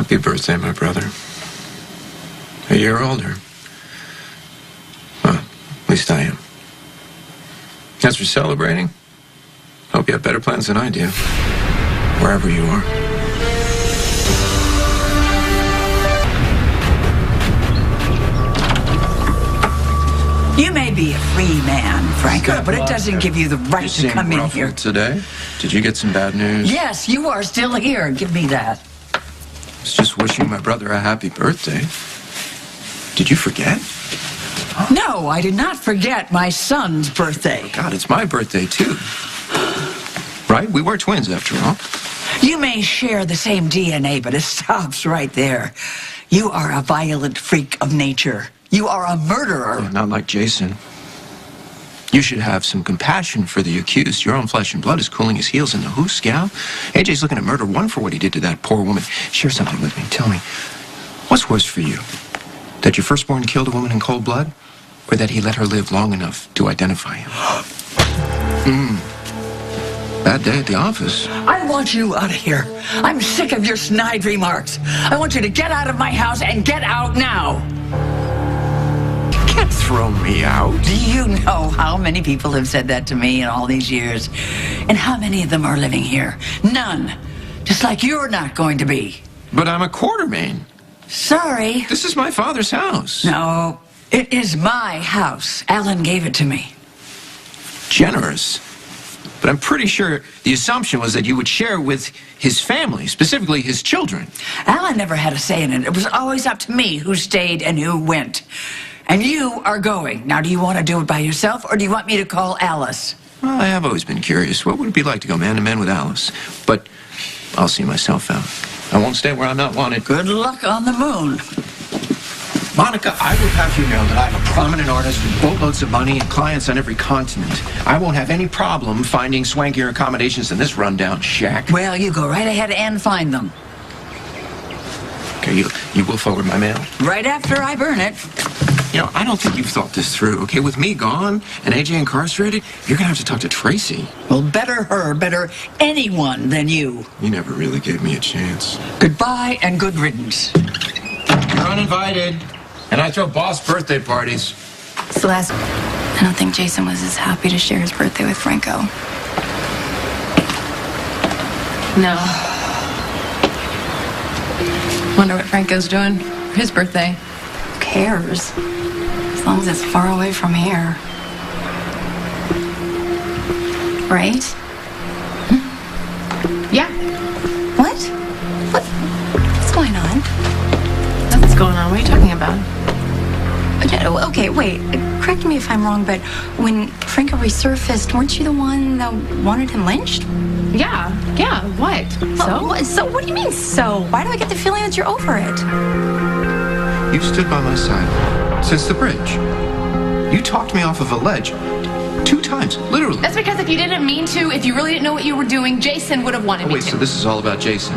Happy birthday, my brother. A year older. Well, at least I am. As for celebrating, hope you have better plans than I do. Wherever you are. You may be a free man, Franco, but it doesn't give you the right to come in here. Today? Did you get some bad news? Yes, you are still here. Give me that. I was just wishing my brother a happy birthday. Did you forget? No, I did not forget my son's birthday. God, it's my birthday, too. Right? We were twins, after all. You may share the same DNA, but it stops right there. You are a violent freak of nature. You are a murderer. Yeah, not like Jason. You should have some compassion for the accused. Your own flesh and blood is cooling his heels in the who's, gal? AJ's looking to murder one for what he did to that poor woman. Share something with me. Tell me, what's worse for you? That your firstborn killed a woman in cold blood? Or that he let her live long enough to identify him? Bad day at the office. I want you out of here. I'm sick of your snide remarks. I want you to get out of my house and get out now. You can't throw me out. Do you know how many people have said that to me in all these years? And how many of them are living here? None. Just like you're not going to be. But I'm a Quartermain. Sorry. This is my father's house. No, it is my house. Alan gave it to me. Generous. But I'm pretty sure the assumption was that you would share with his family, specifically his children. Alan never had a say in it. It was always up to me who stayed and who went. And you are going. Now, do you want to do it by yourself, or do you want me to call Alice? Well, I have always been curious. What would it be like to go man-to-man with Alice? But I'll see myself out. I won't stay where I'm not wanted. Good luck on the moon. Monica, I will have you know that I'm a prominent artist with boatloads of money and clients on every continent. I won't have any problem finding swankier accommodations in this rundown shack. Well, you go right ahead and find them. Okay, you will forward my mail? Right after I burn it. You know, I don't think you've thought this through, okay? With me gone and AJ incarcerated, you're gonna have to talk to Tracy. Well, better her, better anyone than you. You never really gave me a chance. Goodbye and good riddance. You're uninvited. And I throw boss birthday parties. Celeste, I don't think Jason was as happy to share his birthday with Franco. No. Wonder what Franco's doing for his birthday. Who cares? As long as it's far away from here. Right? Yeah. What? What's going on? Nothing's going on. What are you talking about? Okay, wait. Correct me if I'm wrong, but when Franco resurfaced, weren't you the one that wanted him lynched? Yeah. What? So what do you mean, so? Why do I get the feeling that you're over it? You've stood by my side since the bridge. You talked me off of a ledge 2 times, literally. That's because if you didn't mean to, if you really didn't know what you were doing, Jason would have wanted me to. Wait, so this is all about Jason?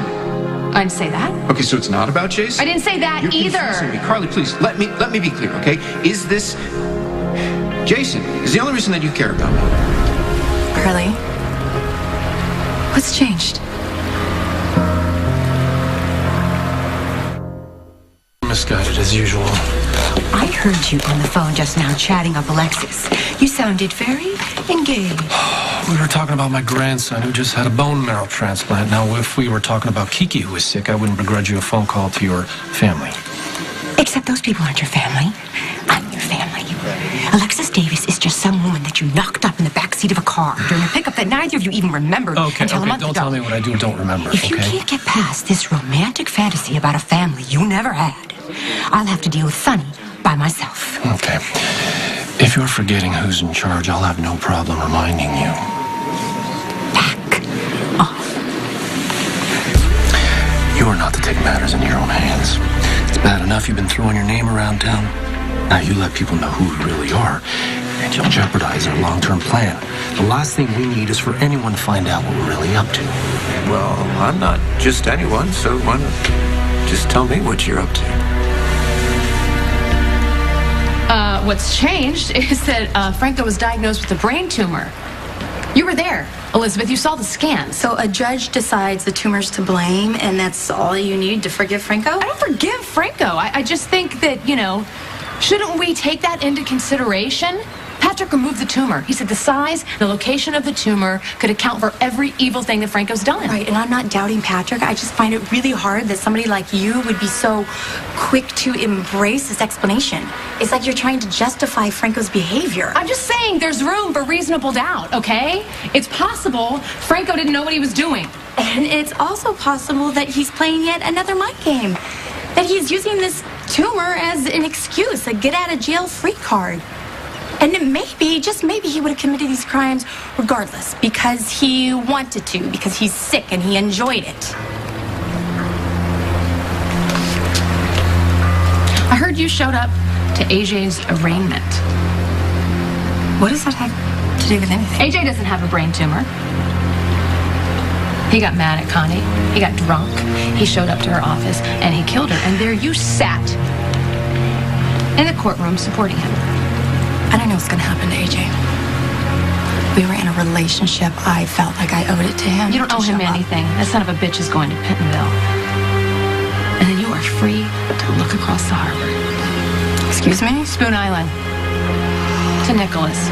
I didn't say that. Okay, so it's not about Jason? I didn't say that either. You're confusing me. Carly, please, let me be clear, okay? Is this... Jason is the only reason that you care about me. Carly, what's changed? Misguided as usual. I heard you on the phone just now chatting up Alexis. You sounded very engaged. We were talking about my grandson who just had a bone marrow transplant. Now, if we were talking about Kiki who was sick, I wouldn't begrudge you a phone call to your family. Except those people aren't your family. I'm your family. Alexis Davis is just some woman that you knocked up in the backseat of a car during a pickup that neither of you even remembered until a month don't ago. tell me what I do don't remember, If you can't get past this romantic fantasy about a family you never had, I'll have to deal with Sonny by myself. Okay. If you're forgetting who's in charge, I'll have no problem reminding you. Back off. You are not to take matters into your own hands. It's bad enough you've been throwing your name around town. Now you let people know who we really are, and you'll jeopardize our long-term plan. The last thing we need is for anyone to find out what we're really up to. Well, I'm not just anyone, so why not just tell me what you're up to? What's changed is that Franco was diagnosed with a brain tumor. You were there, Elizabeth. You saw the scans. So a judge decides the tumor's to blame, and that's all you need to forgive Franco? I don't forgive Franco. I just think that, shouldn't we take that into consideration? Patrick removed the tumor. He said the size, the location of the tumor could account for every evil thing that Franco's done. Right, and I'm not doubting Patrick. I just find it really hard that somebody like you would be so quick to embrace this explanation. It's like you're trying to justify Franco's behavior. I'm just saying there's room for reasonable doubt, okay? It's possible Franco didn't know what he was doing. And it's also possible that he's playing yet another mind game. That he's using this tumor as an excuse, a get-out-of-jail-free card. And then maybe, just maybe, he would have committed these crimes regardless, because he wanted to, because he's sick and he enjoyed it. I heard you showed up to AJ's arraignment. What does that have to do with anything? AJ doesn't have a brain tumor. He got mad at Connie. He got drunk. He showed up to her office and he killed her. And there you sat in the courtroom supporting him. I don't know what's going to happen to AJ. We were in a relationship. I felt like I owed it to him. You don't owe him anything. That son of a bitch is going to Pentonville. And then you are free to look across the harbor. Excuse me? Spoon Island. To Nicholas.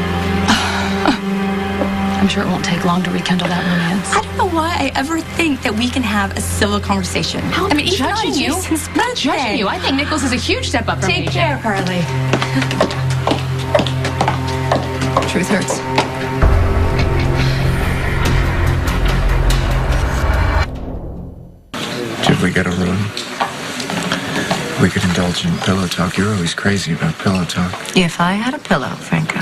I'm sure it won't take long to rekindle that romance. I don't know why I ever think that we can have a civil conversation. I mean, even judging on you. Jason's birthday. Not judging you. I think Nicholas is a huge step up from Take AJ. care, Carly. Truth hurts. Should we get a room? We could indulge in pillow talk. You're always crazy about pillow talk. If I had a pillow, Franco,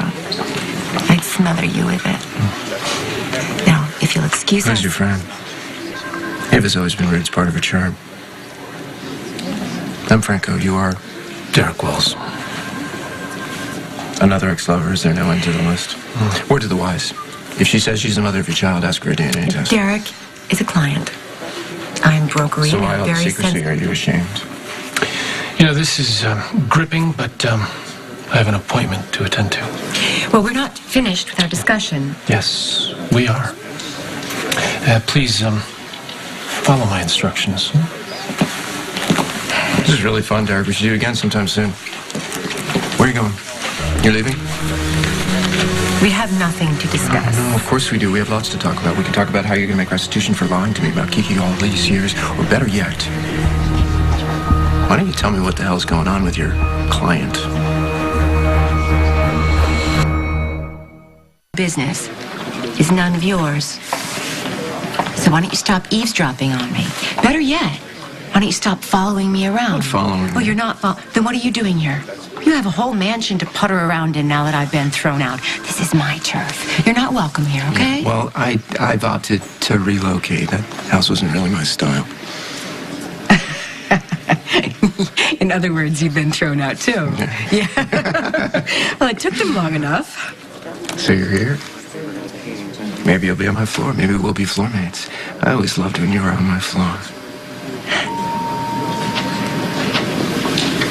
I'd smother you with it. Now, if you'll excuse Who's us... your friend? Ava's always been rude. It's part of her charm. I'm Franco. You are? Derek Wells. Another ex-lover. Is there no end to the list? Word to the wise. If she says she's the mother of your child, ask her a DNA test. Derek is a client. I'm brokering So why a all the very secrecy? Are you ashamed? This is gripping, but I have an appointment to attend to. Well, we're not finished with our discussion. Yes, we are. Please, follow my instructions. This is really fun, Derek. We should do it again sometime soon. Where are you going? You're leaving? We have nothing to discuss. No, of course we do. We have lots to talk about. We can talk about how you're going to make restitution for lying to me about Kiki all these years. Or better yet, why don't you tell me what the hell's going on with your client? Business is none of yours. So why don't you stop eavesdropping on me? Better yet, why don't you stop following me around? Not following Oh, me. you're not Then what are you doing here? You have a whole mansion to putter around in now that I've been thrown out. This is my turf. You're not welcome here, okay? Well, I've opted to relocate. That house wasn't really my style. In other words, you've been thrown out too. Yeah. Well, it took them long enough. So you're here? Maybe you'll be on my floor. Maybe we'll be floor mates. I always loved when you were on my floor.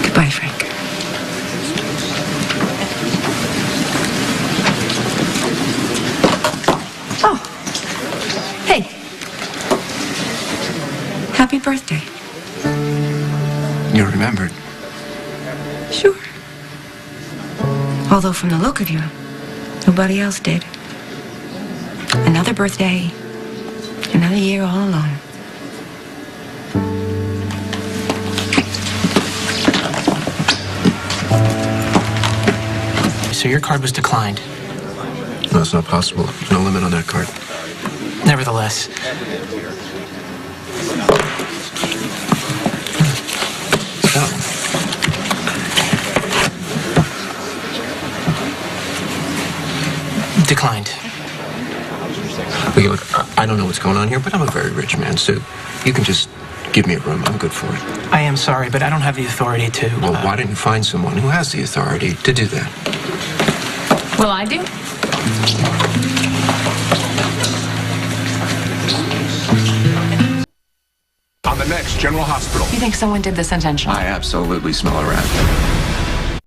Goodbye, Frank. Oh. Hey. Happy birthday. You remembered. Sure. Although from the look of you, nobody else did. Another birthday, another year all alone. So your card was declined. No, it's not possible. There's no limit on that card. Nevertheless, declined. Okay, look, I don't know what's going on here, but I'm a very rich man, so you can just give me a room. I'm good for it. I am sorry, but I don't have the authority to... Well, why didn't you find someone who has the authority to do that? Well, I do. On the next General Hospital. You think someone did this intentionally? I absolutely smell a rat.